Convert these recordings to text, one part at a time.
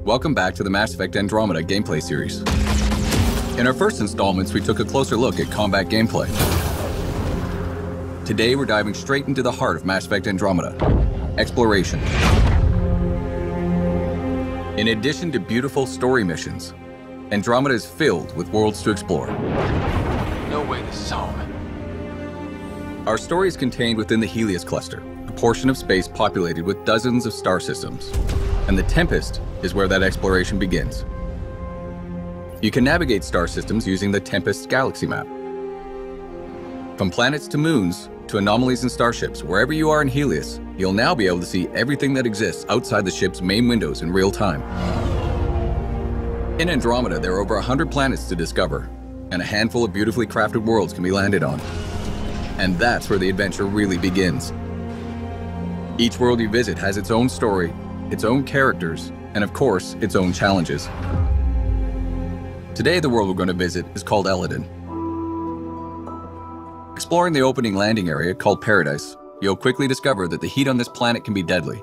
Welcome back to the Mass Effect Andromeda gameplay series. In our first installments, we took a closer look at combat gameplay. Today, we're diving straight into the heart of Mass Effect Andromeda, exploration. In addition to beautiful story missions, Andromeda is filled with worlds to explore. No way this is home. Our story is contained within the Helios cluster, a portion of space populated with dozens of star systems. And the Tempest is where that exploration begins. You can navigate star systems using the Tempest galaxy map. From planets to moons to anomalies and starships, wherever you are in Helios, you'll now be able to see everything that exists outside the ship's main windows in real time. In Andromeda, there are over 100 planets to discover, and a handful of beautifully crafted worlds can be landed on. And that's where the adventure really begins. Each world you visit has its own story, its own characters, and of course, its own challenges. Today, the world we're going to visit is called Eladin. Exploring the opening landing area called Paradise, you'll quickly discover that the heat on this planet can be deadly.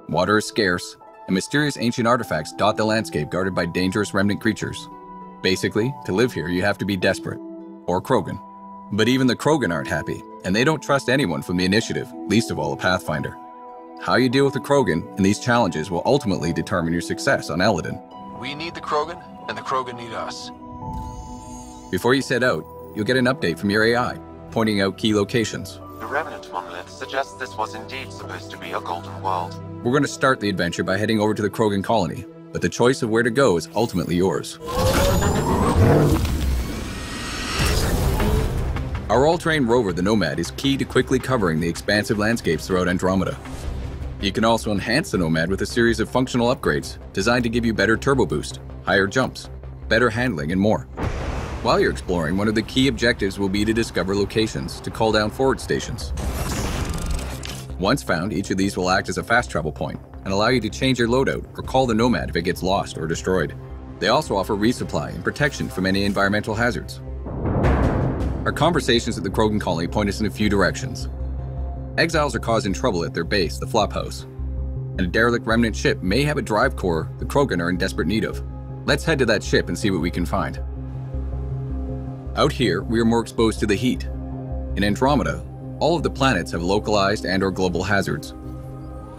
Water is scarce, and mysterious ancient artifacts dot the landscape guarded by dangerous remnant creatures. Basically, to live here, you have to be desperate, or Krogan. But even the Krogan aren't happy, and they don't trust anyone from the Initiative, least of all a Pathfinder. How you deal with the Krogan and these challenges will ultimately determine your success on Eladin. We need the Krogan, and the Krogan need us. Before you set out, you'll get an update from your AI, pointing out key locations. The Remnant monolith suggests this was indeed supposed to be a golden world. We're going to start the adventure by heading over to the Krogan colony, but the choice of where to go is ultimately yours. Our all-terrain rover, the Nomad, is key to quickly covering the expansive landscapes throughout Andromeda. You can also enhance the Nomad with a series of functional upgrades designed to give you better turbo boost, higher jumps, better handling, and more. While you're exploring, one of the key objectives will be to discover locations to call down forward stations. Once found, each of these will act as a fast travel point and allow you to change your loadout or call the Nomad if it gets lost or destroyed. They also offer resupply and protection from any environmental hazards. Our conversations at the Krogan colony point us in a few directions. Exiles are causing trouble at their base, the Flophouse, and a derelict remnant ship may have a drive core the Krogan are in desperate need of. Let's head to that ship and see what we can find. Out here, we are more exposed to the heat. In Andromeda, all of the planets have localized and/or global hazards.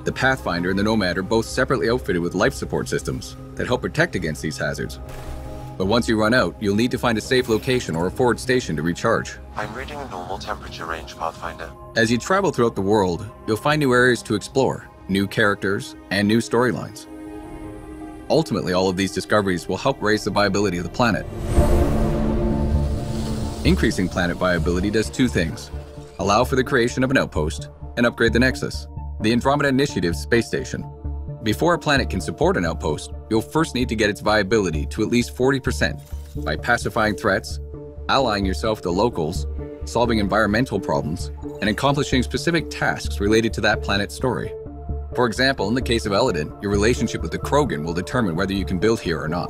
The Pathfinder and the Nomad are both separately outfitted with life support systems that help protect against these hazards. But once you run out, you'll need to find a safe location or a forward station to recharge. I'm reading a normal temperature range, Pathfinder. As you travel throughout the world, you'll find new areas to explore, new characters, and new storylines. Ultimately, all of these discoveries will help raise the viability of the planet. Increasing planet viability does two things: allow for the creation of an outpost and upgrade the Nexus, the Andromeda Initiative's space station. Before a planet can support an outpost, you'll first need to get its viability to at least 40% by pacifying threats, allying yourself to locals, solving environmental problems, and accomplishing specific tasks related to that planet's story. For example, in the case of Eladin, your relationship with the Krogan will determine whether you can build here or not.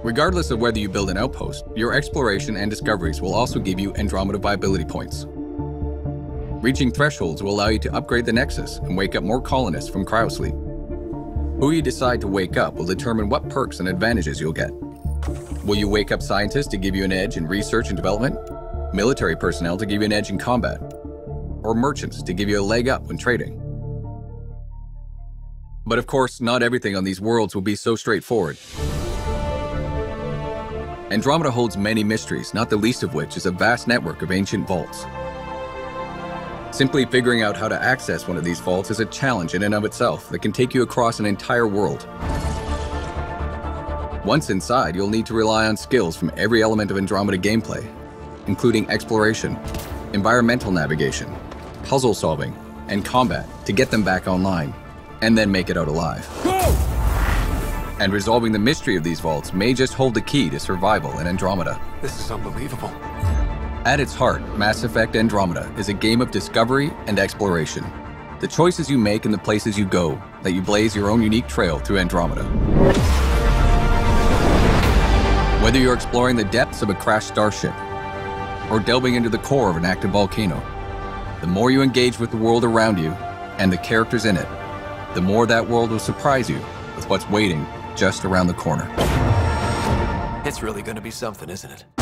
Regardless of whether you build an outpost, your exploration and discoveries will also give you Andromeda viability points. Reaching thresholds will allow you to upgrade the Nexus and wake up more colonists from cryosleep. Who you decide to wake up will determine what perks and advantages you'll get. Will you wake up scientists to give you an edge in research and development? Military personnel to give you an edge in combat? Or merchants to give you a leg up when trading? But of course, not everything on these worlds will be so straightforward. Andromeda holds many mysteries, not the least of which is a vast network of ancient vaults. Simply figuring out how to access one of these vaults is a challenge in and of itself that can take you across an entire world. Once inside, you'll need to rely on skills from every element of Andromeda gameplay, including exploration, environmental navigation, puzzle solving, and combat to get them back online, and then make it out alive. Go! And resolving the mystery of these vaults may just hold the key to survival in Andromeda. This is unbelievable. At its heart, Mass Effect Andromeda is a game of discovery and exploration. The choices you make and the places you go let you blaze your own unique trail through Andromeda. Whether you're exploring the depths of a crashed starship or delving into the core of an active volcano, the more you engage with the world around you and the characters in it, the more that world will surprise you with what's waiting just around the corner. It's really gonna be something, isn't it?